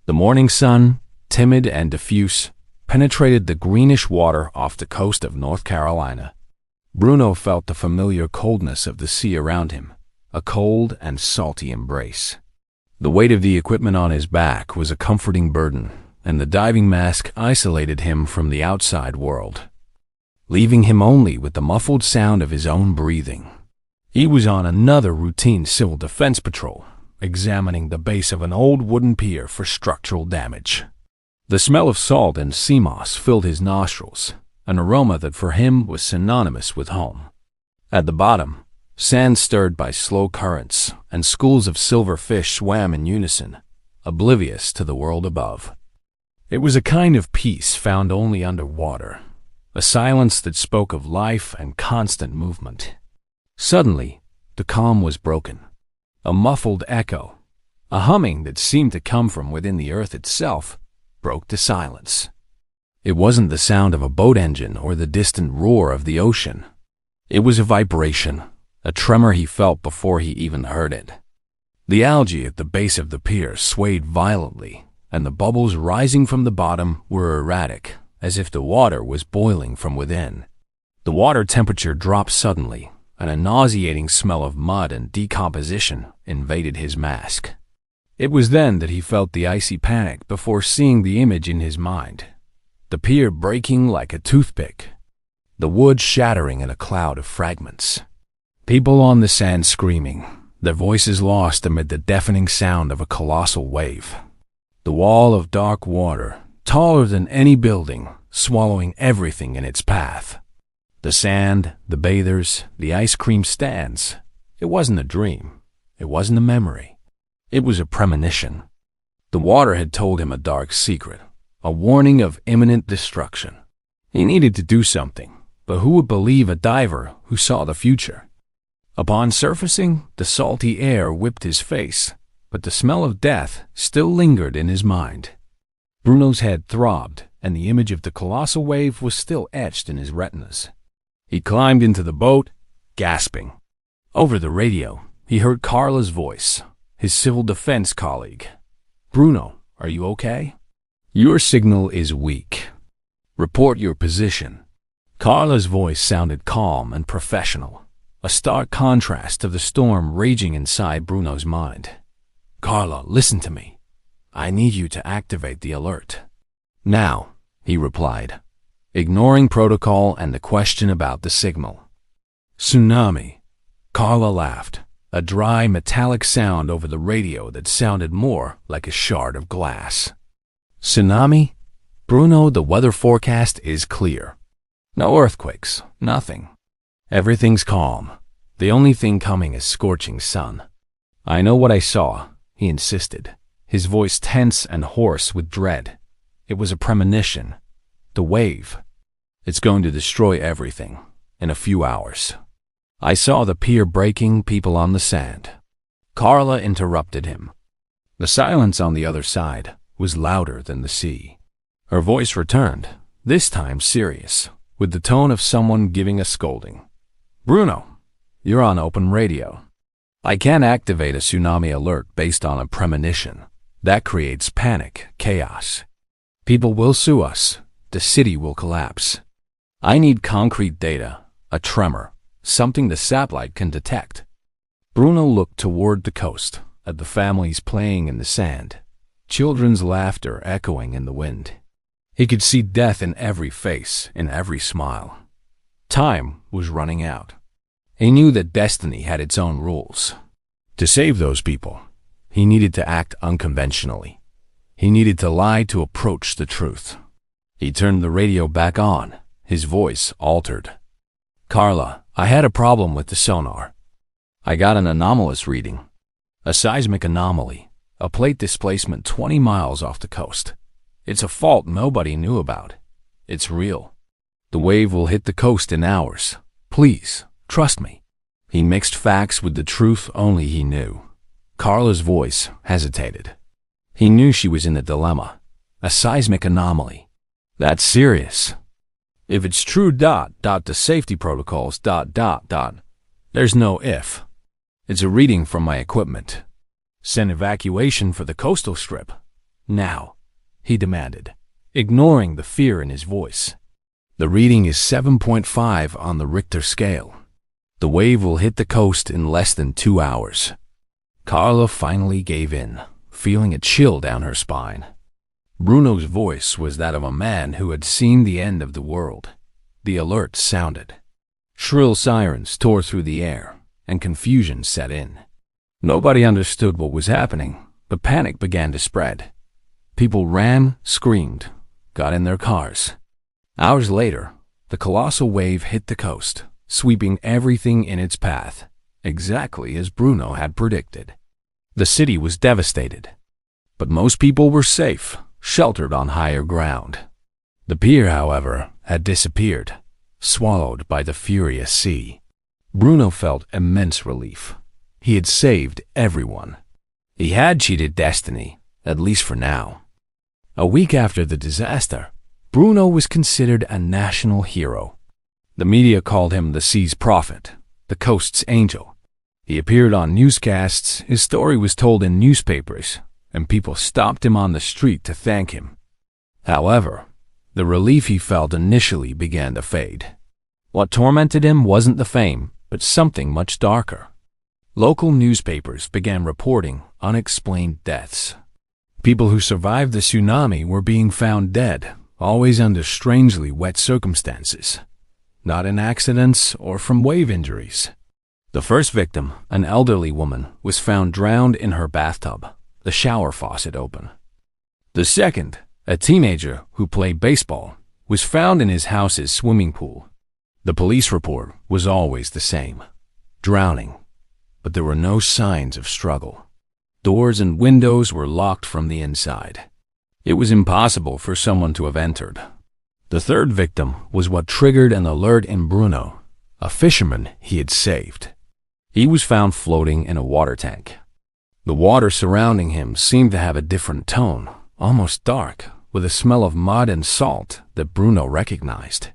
The morning sun, timid and diffuse, penetrated the greenish water off the coast of North Carolina. Bruno felt the familiar coldness of the sea around him, a cold and salty embrace. The weight of the equipment on his back was a comforting burden, and the diving mask isolated him from the outside world, leaving him only with the muffled sound of his own breathing. He was on another routine civil defense patrol, examining the base of an old wooden pier for structural damage. The smell of salt and sea moss filled his nostrils, an aroma that for him was synonymous with home. At the bottom, sand stirred by slow currents, and schools of silver fish swam in unison, oblivious to the world above. It was a kind of peace found only underwater, a silence that spoke of life and constant movement. Suddenly, the calm was broken. A muffled echo, a humming that seemed to come from within the earth itself, broke the silence. It wasn't the sound of a boat engine or the distant roar of the ocean. It was a vibration, a tremor he felt before he even heard it. The algae at the base of the pier swayed violently, and the bubbles rising from the bottom were erratic, as if the water was boiling from within. The water temperature dropped suddenly, and a nauseating smell of mud and decomposition invaded his mask. It was then that he felt the icy panic before seeing the image in his mind. The pier breaking like a toothpick, the wood shattering in a cloud of fragments. People on the sand screaming, their voices lost amid the deafening sound of a colossal wave. The wall of dark water, taller than any building, swallowing everything in its path. The sand, the bathers, the ice cream stands. It wasn't a dream. It wasn't a memory. It was a premonition. The water had told him a dark secret, a warning of imminent destruction. He needed to do something, but who would believe a diver who saw the future? Upon surfacing, the salty air whipped his face, but the smell of death still lingered in his mind. Bruno's head throbbed, and the image of the colossal wave was still etched in his retinas. He climbed into the boat, gasping. Over the radio, he heard Carla's voice, his civil defense colleague. "Bruno, are you okay? Your signal is weak. Report your position." Carla's voice sounded calm and professional, a stark contrast to the storm raging inside Bruno's mind. "Carla, listen to me. I need you to activate the alert." "Now," he replied, ignoring protocol and the question about the signal. "Tsunami." Carla laughed, a dry metallic sound over the radio that sounded more like a shard of glass. "Tsunami? Bruno, the weather forecast is clear. No earthquakes, nothing. Everything's calm. The only thing coming is scorching sun." "I know what I saw," he insisted, his voice tense and hoarse with dread. "It was a premonition. The wave. It's going to destroy everything in a few hours. I saw the pier breaking, people on the sand." Carla interrupted him. The silence on the other side was louder than the sea. Her voice returned, this time serious, with the tone of someone giving a scolding. "Bruno, you're on open radio. I can't activate a tsunami alert based on a premonition. That creates panic, chaos. People will sue us. The city will collapse. I need concrete data, a tremor, something the satellite can detect." Bruno looked toward the coast, at the families playing in the sand, children's laughter echoing in the wind. He could see death in every face, in every smile. Time was running out. He knew that destiny had its own rules. To save those people, he needed to act unconventionally. He needed to lie to approach the truth. He turned the radio back on, his voice altered. "Carla, I had a problem with the sonar. I got an anomalous reading. A seismic anomaly, a plate displacement 20 miles off the coast. It's a fault nobody knew about. It's real. The wave will hit the coast in hours. Please, trust me." He mixed facts with the truth only he knew. Carla's voice hesitated. He knew she was in a dilemma. A seismic anomaly. That's serious. If it's true, the safety protocols, there's no if. It's a reading from my equipment. Send evacuation for the coastal strip. Now, he demanded, ignoring the fear in his voice. The reading is 7.5 on the Richter scale. The wave will hit the coast in less than 2 hours. Carla finally gave in, feeling a chill down her spine. Bruno's voice was that of a man who had seen the end of the world. The alert sounded. Shrill sirens tore through the air, and confusion set in. Nobody understood what was happening, but panic began to spread. People ran, screamed, got in their cars. Hours later, the colossal wave hit the coast, sweeping everything in its path, exactly as Bruno had predicted. The city was devastated, but most people were safe, sheltered on higher ground. The pier, however, had disappeared, swallowed by the furious sea. Bruno felt immense relief. He had saved everyone. He had cheated destiny, at least for now. A week after the disaster, Bruno was considered a national hero. The media called him the sea's prophet, the coast's angel. He appeared on newscasts, his story was told in newspapers, and people stopped him on the street to thank him. However, the relief he felt initially began to fade. What tormented him wasn't the fame, but something much darker. Local newspapers began reporting unexplained deaths. People who survived the tsunami were being found dead, always under strangely wet circumstances, not in accidents or from wave injuries. The first victim, an elderly woman, was found drowned in her bathtub, the shower faucet open. The second, a teenager who played baseball, was found in his house's swimming pool. The police report was always the same: drowning, but there were no signs of struggle. Doors and windows were locked from the inside. It was impossible for someone to have entered. The third victim was what triggered an alert in Bruno, a fisherman he had saved. He was found floating in a water tank. The water surrounding him seemed to have a different tone, almost dark, with a smell of mud and salt that Bruno recognized.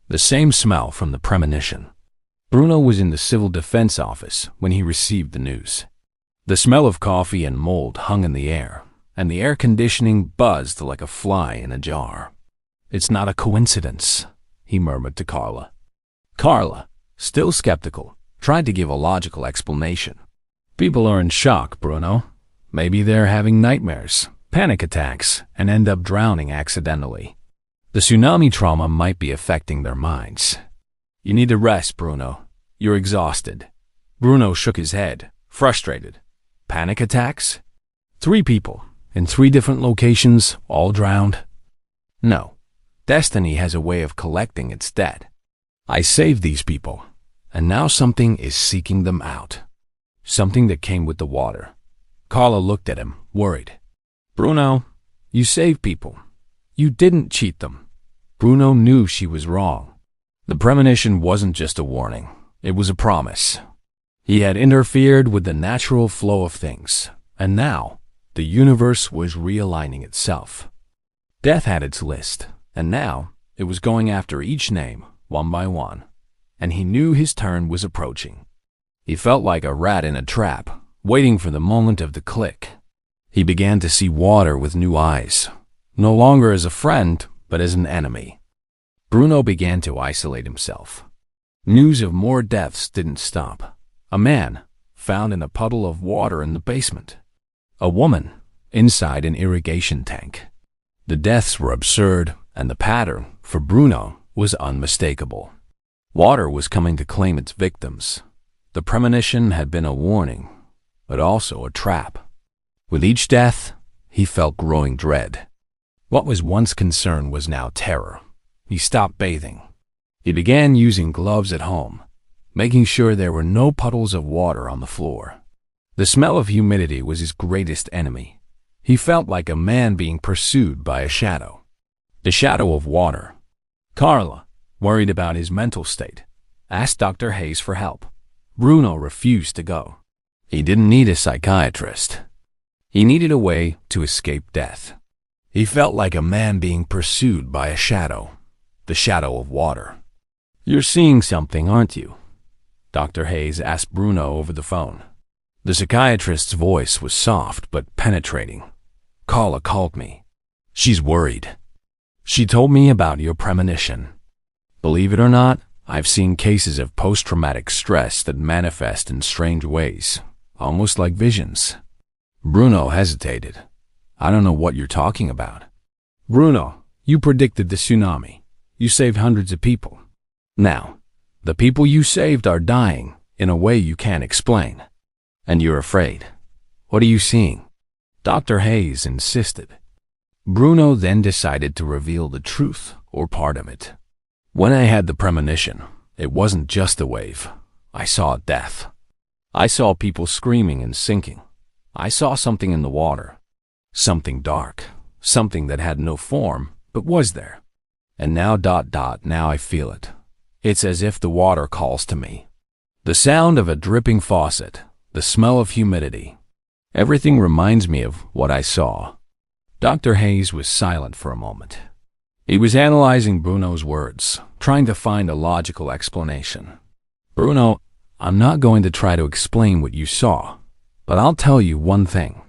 The same smell from the Premonition. Bruno was in the civil defense office when he received the news. The smell of coffee and mold hung in the air, and the air conditioning buzzed like a fly in a jar. "It's not a coincidence," he murmured to Carla. Carla, still skeptical, tried to give a logical explanation. "People are in shock, Bruno. Maybe they're having nightmares, panic attacks, and end up drowning accidentally. The tsunami trauma might be affecting their minds. You need to rest, Bruno. You're exhausted." Bruno shook his head, frustrated. Panic attacks? 3 people, in 3 different locations, all drowned? No. Destiny has a way of collecting its debt. I saved these people, and now something is seeking them out. Something that came with the water. Carla looked at him, worried. "Bruno, you saved people. You didn't cheat them." Bruno knew she was wrong. The premonition wasn't just a warning. It was a promise. He had interfered with the natural flow of things, and now the universe was realigning itself. Death had its list, and now it was going after each name, one by one, and he knew his turn was approaching. He felt like a rat in a trap, waiting for the moment of the click. He began to see water with new eyes, no longer as a friend, but as an enemy. Bruno began to isolate himself. News of more deaths didn't stop. A man found in a puddle of water in the basement. A woman inside an irrigation tank. The deaths were absurd, and the pattern, for Bruno, was unmistakable. Water was coming to claim its victims. The premonition had been a warning, but also a trap. With each death, he felt growing dread. What was once concern was now terror. He stopped bathing. He began using gloves at home, making sure there were no puddles of water on the floor. The smell of humidity was his greatest enemy. He felt like a man being pursued by a shadow. The shadow of water. Carla, worried about his mental state, asked Dr. Hayes for help. Bruno refused to go. He didn't need a psychiatrist. He needed a way to escape death. He felt like a man being pursued by a shadow, the shadow of water. "You're seeing something, aren't you?" Dr. Hayes asked Bruno over the phone. The psychiatrist's voice was soft but penetrating. Carla called me. She's worried. She told me about your premonition. Believe it or not, I've seen cases of post-traumatic stress that manifest in strange ways, almost like visions. Bruno hesitated. I don't know what you're talking about. Bruno, you predicted the tsunami. You saved hundreds of people. Now, the people you saved are dying in a way you can't explain. And you're afraid. What are you seeing? Dr. Hayes insisted. Bruno then decided to reveal the truth, or part of it. When I had the premonition, it wasn't just a wave. I saw death. I saw people screaming and sinking. I saw something in the water. Something dark. Something that had no form, but was there. And now I feel it. It's as if the water calls to me. The sound of a dripping faucet. The smell of humidity. Everything reminds me of what I saw. Dr. Hayes was silent for a moment. He was analyzing Bruno's words, trying to find a logical explanation. Bruno, I'm not going to try to explain what you saw, but I'll tell you one thing.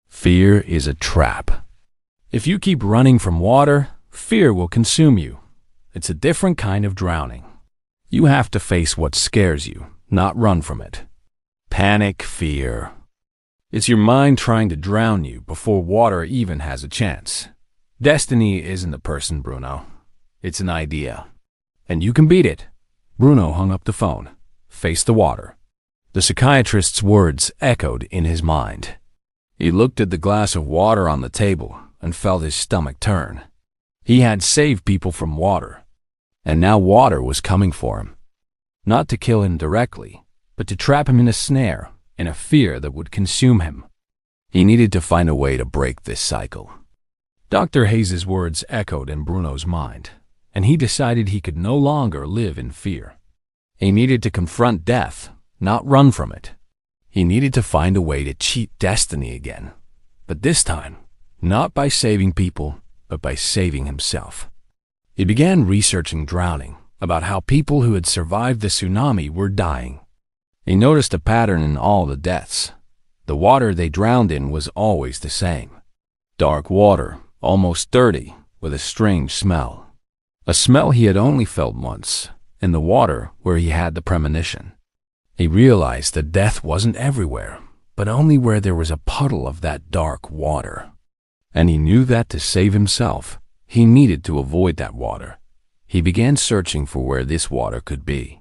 Fear is a trap. If you keep running from water, fear will consume you. It's a different kind of drowning. You have to face what scares you, not run from it. Panic, fear. It's your mind trying to drown you before water even has a chance. Destiny isn't a person, Bruno. It's an idea. And you can beat it. Bruno hung up the phone, faced the water. The psychiatrist's words echoed in his mind. He looked at the glass of water on the table and felt his stomach turn. He had saved people from water, and now water was coming for him. Not to kill him directly, but to trap him in a snare, in a fear that would consume him. He needed to find a way to break this cycle. Dr. Hayes' words echoed in Bruno's mind, and he decided he could no longer live in fear. He needed to confront death, not run from it. He needed to find a way to cheat destiny again, but this time, not by saving people, but by saving himself. He began researching drowning, about how people who had survived the tsunami were dying. He noticed a pattern in all the deaths. The water they drowned in was always the same. Dark water, almost dirty, with a strange smell. A smell he had only felt once, in the water where he had the premonition. He realized that death wasn't everywhere, but only where there was a puddle of that dark water. And he knew that to save himself, he needed to avoid that water. He began searching for where this water could be.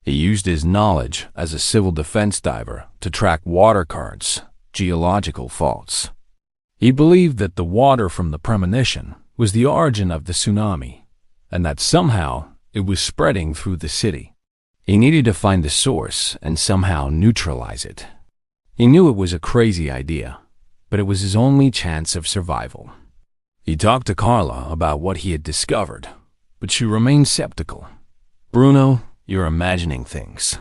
He used his knowledge as a civil defense diver to track water currents, geological faults. He believed that the water from the premonition was the origin of the tsunami, and that somehow it was spreading through the city. He needed to find the source and somehow neutralize it. He knew it was a crazy idea, but it was his only chance of survival. He talked to Carla about what he had discovered, but she remained skeptical. Bruno, you're imagining things.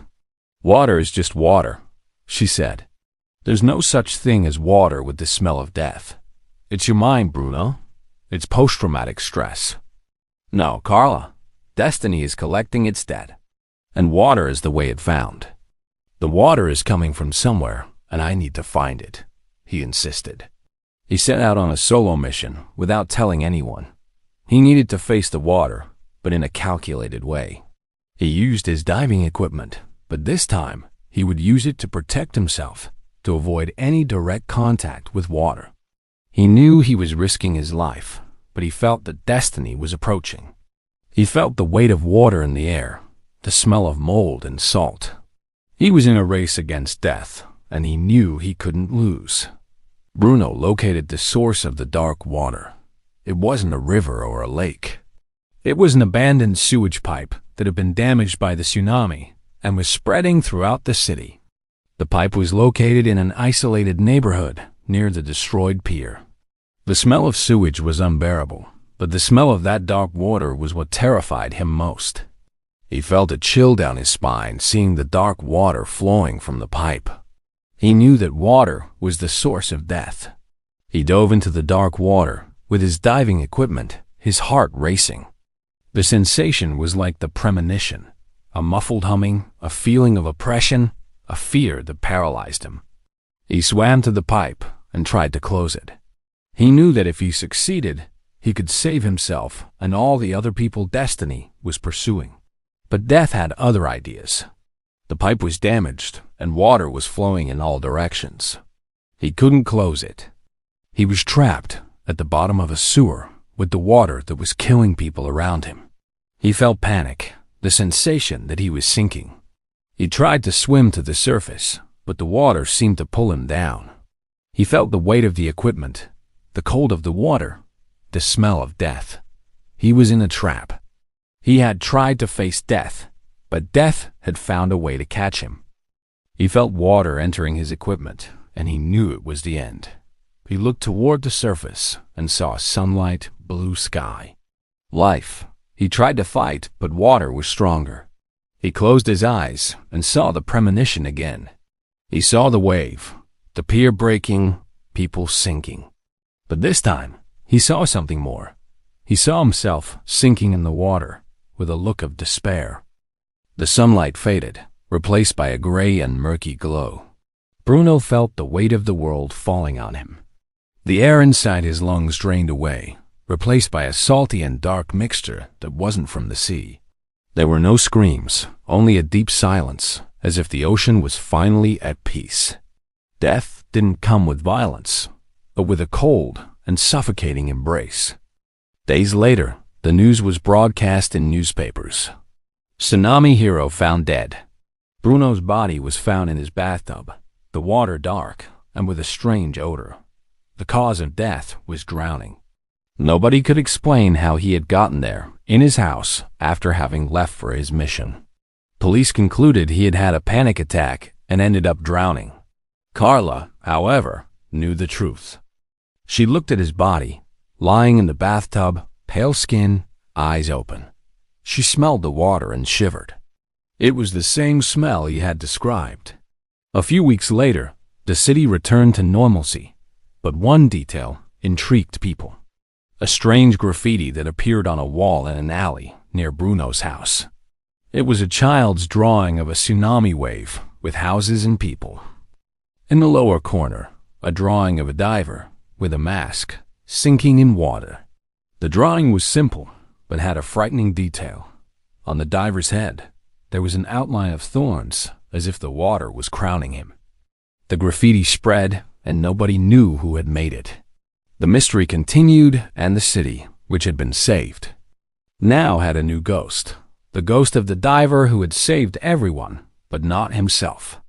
Water is just water, she said. There's no such thing as water with the smell of death. It's your mind, Bruno. It's post-traumatic stress. No, Carla, destiny is collecting its debt, and water is the way it found. The water is coming from somewhere, and I need to find it, he insisted. He set out on a solo mission without telling anyone. He needed to face the water, but in a calculated way. He used his diving equipment, but this time he would use it to protect himself, to avoid any direct contact with water. He knew he was risking his life, but he felt that destiny was approaching. He felt the weight of water in the air, the smell of mold and salt. He was in a race against death, and he knew he couldn't lose. Bruno located the source of the dark water. It wasn't a river or a lake. It was an abandoned sewage pipe that had been damaged by the tsunami and was spreading throughout the city. The pipe was located in an isolated neighborhood near the destroyed pier. The smell of sewage was unbearable, but the smell of that dark water was what terrified him most. He felt a chill down his spine seeing the dark water flowing from the pipe. He knew that water was the source of death. He dove into the dark water with his diving equipment, his heart racing. The sensation was like the premonition, a muffled humming, a feeling of oppression, a fear that paralyzed him. He swam to the pipe and tried to close it. He knew that if he succeeded, he could save himself and all the other people destiny was pursuing. But Death had other ideas. The pipe was damaged and water was flowing in all directions. He couldn't close it. He was trapped at the bottom of a sewer with the water that was killing people around him. He felt panic, the sensation that he was sinking. He tried to swim to the surface, but the water seemed to pull him down. He felt the weight of the equipment, the cold of the water, the smell of death. He was in a trap. He had tried to face death, but death had found a way to catch him. He felt water entering his equipment, and he knew it was the end. He looked toward the surface and saw sunlight, blue sky. Life. He tried to fight, but water was stronger. He closed his eyes and saw the premonition again. He saw the wave, the pier breaking, people sinking. But this time, he saw something more. He saw himself sinking in the water with a look of despair. The sunlight faded, replaced by a gray and murky glow. Bruno felt the weight of the world falling on him. The air inside his lungs drained away, replaced by a salty and dark mixture that wasn't from the sea. There were no screams, only a deep silence, as if the ocean was finally at peace. Death didn't come with violence, but with a cold and suffocating embrace. Days later, the news was broadcast in newspapers. Tsunami hero found dead. Bruno's body was found in his bathtub, the water dark and with a strange odor. The cause of death was drowning. Nobody could explain how he had gotten there, in his house, after having left for his mission. Police concluded he had had a panic attack and ended up drowning. Carla, however, knew the truth. She looked at his body, lying in the bathtub, pale skin, eyes open. She smelled the water and shivered. It was the same smell he had described. A few weeks later, the city returned to normalcy, but one detail intrigued people. A strange graffiti that appeared on a wall in an alley near Bruno's house. It was a child's drawing of a tsunami wave with houses and people. In the lower corner, a drawing of a diver with a mask sinking in water. The drawing was simple, but had a frightening detail. On the diver's head, there was an outline of thorns, as if the water was crowning him. The graffiti spread, and nobody knew who had made it. The mystery continued, and the city, which had been saved, now had a new ghost. The ghost of the diver who had saved everyone, but not himself.